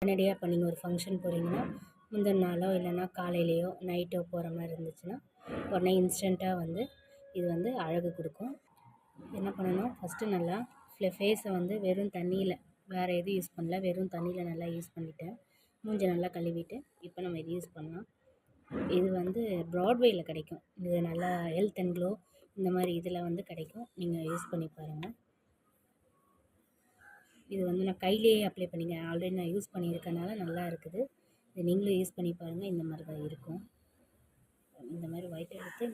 உடனடியாக இப்போ நீங்கள் ஒரு ஃபங்க்ஷன் போகிறீங்கன்னா முந்தின நாளோ இல்லைன்னா காலையிலையோ நைட்டோ போகிற மாதிரி இருந்துச்சுன்னா உடனே இன்ஸ்டண்ட்டாக வந்து இது வந்து அழகு கொடுக்கும். என்ன பண்ணணும், ஃபஸ்ட்டு நல்லா ஃபேஸை வந்து வெறும் தண்ணியில், வேறு எதுவும் யூஸ் பண்ணல, வெறும் தண்ணியில் நல்லா யூஸ் பண்ணிவிட்டேன். மூஞ்சை நல்லா கழுவிட்டு இப்போ நம்ம இது யூஸ் பண்ணலாம். இது வந்து ப்ராட்வேயில் கிடைக்கும். இது நல்லா ஹெல்த் அண்ட் க்ளோ இந்த மாதிரி இதில் வந்து கிடைக்கும். நீங்கள் யூஸ் பண்ணி பாருங்கள். இது வந்து நான் கையிலேயே அப்ளை பண்ணிக்கிறேன். ஆல்ரெடி நான் யூஸ் பண்ணியிருக்கனால நல்லா இருக்குது. இது நீங்களும் யூஸ் பண்ணி பாருங்கள். இந்த மாதிரி தான் இருக்கும். இந்த மாதிரி ஒயிட் எடுத்து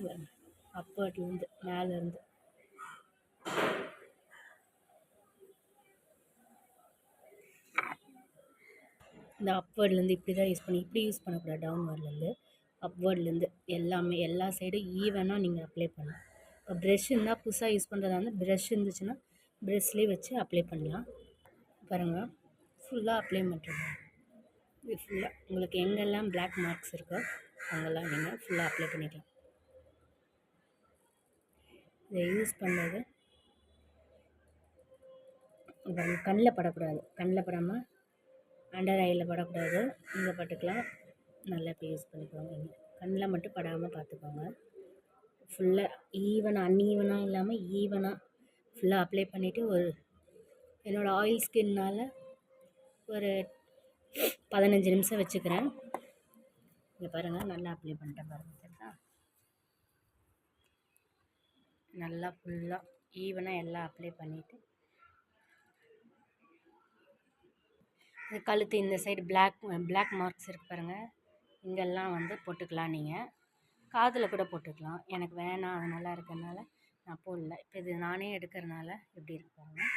அப்பர்ட்லேருந்து மேலேருந்து இந்த அப்வேர்ட்லேருந்து இப்படி தான் யூஸ் யூஸ் பண்ணக்கூடாது. டவுன்வேர்ட்லேருந்து அப்வேர்ட்லேருந்து எல்லாமே எல்லா சைடும் ஈவனாக நீங்கள் அப்ளை பண்ணலாம். இப்போ ப்ரெஷ் இருந்தால் புதுசாக யூஸ் பண்ணுறதா இருந்தால் ப்ரெஷ் இருந்துச்சுன்னா ப்ரெஷ்லேயே வச்சு அப்ளை பண்ணலாம். பாருங்கள், ஃபுல்லாக அப்ளை பண்ணுறேன். இது ஃபுல்லாக உங்களுக்கு எங்கெல்லாம் பிளாக் மார்க்ஸ் இருக்கோ அங்கெல்லாம் நீங்கள் ஃபுல்லாக அப்ளை பண்ணிக்கலாம். இதை யூஸ் பண்ணுறது கண்ணில் படக்கூடாது. கண்ணில் படாமல் அண்டர் ஐயில் படக்கூடாது. இங்கே பட்டுக்கலாம். நல்லா இப்போ யூஸ் பண்ணிக்கோங்க. கண்ணில் மட்டும் படாமல் பார்த்துக்கோங்க. ஃபுல்லாக ஈவனாக அன்ஈவனாக இல்லாமல் ஈவனாக ஃபுல்லாக அப்ளை பண்ணிவிட்டு என்னோடய ஆயில் ஸ்கின்னால் ஒரு 15 நிமிஷம் வச்சுக்கிறேன். இங்கே பாருங்கள், நல்லா அப்ளை பண்ணிட்டேன் பாருங்கள். சரிதா, நல்லா ஃபுல்லாக ஈவனாக எல்லாம் அப்ளை பண்ணிவிட்டு இந்த கழுத்து இந்த சைடு பிளாக் மார்க்ஸ் இருக்கு பாருங்கள், இங்கெல்லாம் வந்து போட்டுக்கலாம். நீங்கள் காதில் கூட போட்டுக்கலாம். எனக்கு வேணாம், அது நல்லா இருக்கிறதுனால நான் போடல. இப்போ இது நானே எடுக்கிறதுனால எப்படி இருக்கு பாருங்கள்.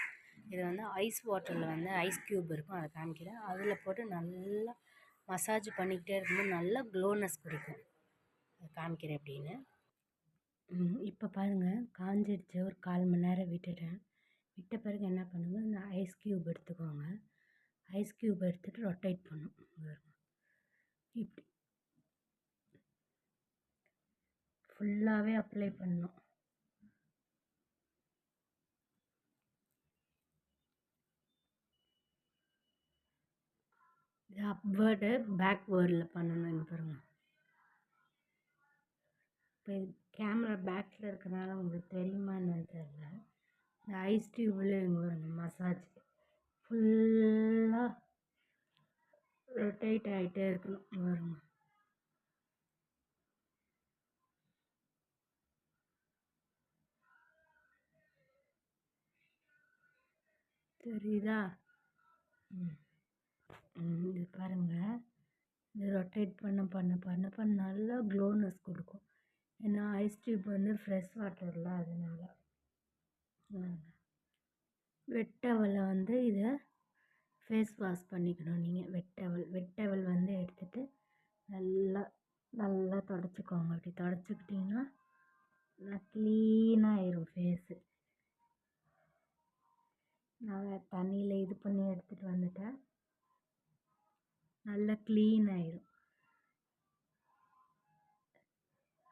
இது வந்து ஐஸ் வாட்டரில் வந்து ஐஸ் க்யூப் இருக்கும், அதை காமிக்கிறேன். அதில் போட்டு நல்லா மசாஜ் பண்ணிக்கிட்டே இருக்கும்போது நல்லா க்ளோனஸ் கொடுக்கும். அதை காமிக்கிறேன் அப்படின்னு. இப்போ பாருங்கள், காஞ்சிடுச்சு. ஒரு 1/4 மணி நேரம் விட்டுட்டேன். விட்ட பிறகு என்ன பண்ணுங்க, இந்த ஐஸ் க்யூப் எடுத்துக்கோங்க. ஐஸ் க்யூப் எடுத்துகிட்டு ரொட்டேட் பண்ணும். இப்படி ஃபுல்லாகவே அப்ளை பண்ணணும். இது அப்வேர்டு பேக்வேர்டில் பண்ணணும் பாருங்கள். இப்போ கேமரா பேக்கில் இருக்கிறனால உங்களுக்கு தெரியுமா என்னன்னு தெரியல. இந்த ஐஸ் டியூபில் பாருங்க, மசாஜ் ஃபுல்லாக ரொட்டேட் ஆகிட்டே இருக்கணும் பாருங்க. தெரியுதா? இது பாருங்கள், இது ரொட்டேட் பண்ண நல்லா க்ளோனஸ் கொடுக்கும். ஏன்னா ஐஸ் டியூப் வந்து ஃப்ரெஷ் வாட்டரில், அதனால வெட்டவலை வந்து இதை ஃபேஸ் வாஷ் பண்ணிக்கணும். நீங்கள் வெட்டவல் வந்து எடுத்துகிட்டு நல்லா தொடச்சிக்கோங்க. அப்படி தொடச்சிக்கிட்டிங்கன்னா நல்லா க்ளீனாக ஆயிரும் ஃபேஸு. நான் தண்ணியில் இது பண்ணி எடுத்துகிட்டு வந்துட்டேன். நல்லா க்ளீன் ஆயிரும்.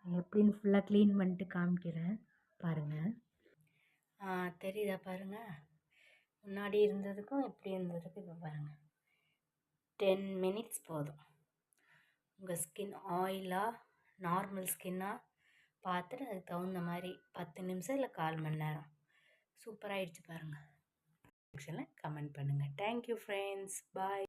எப்படின்னு ஃபுல்லாக க்ளீன் பண்ணிட்டு காமிக்கிறேன் பாருங்கள். தெரியுதா பாருங்கள், முன்னாடி இருந்ததுக்கும் எப்படி இருந்ததுக்கும் இப்போ பாருங்கள். 10 மினிட்ஸ் போதும். உங்கள் ஸ்கின் ஆயிலாக நார்மல் ஸ்கின்னாக பார்த்துட்டு அதுக்கு தகுந்த மாதிரி 10 நிமிஷம் இல்லை 1/4 மணி நேரம். சூப்பராகிடுச்சு பாருங்கள். கமெண்ட் பண்ணுங்கள். தேங்க்யூ ஃப்ரெண்ட்ஸ், பாய்.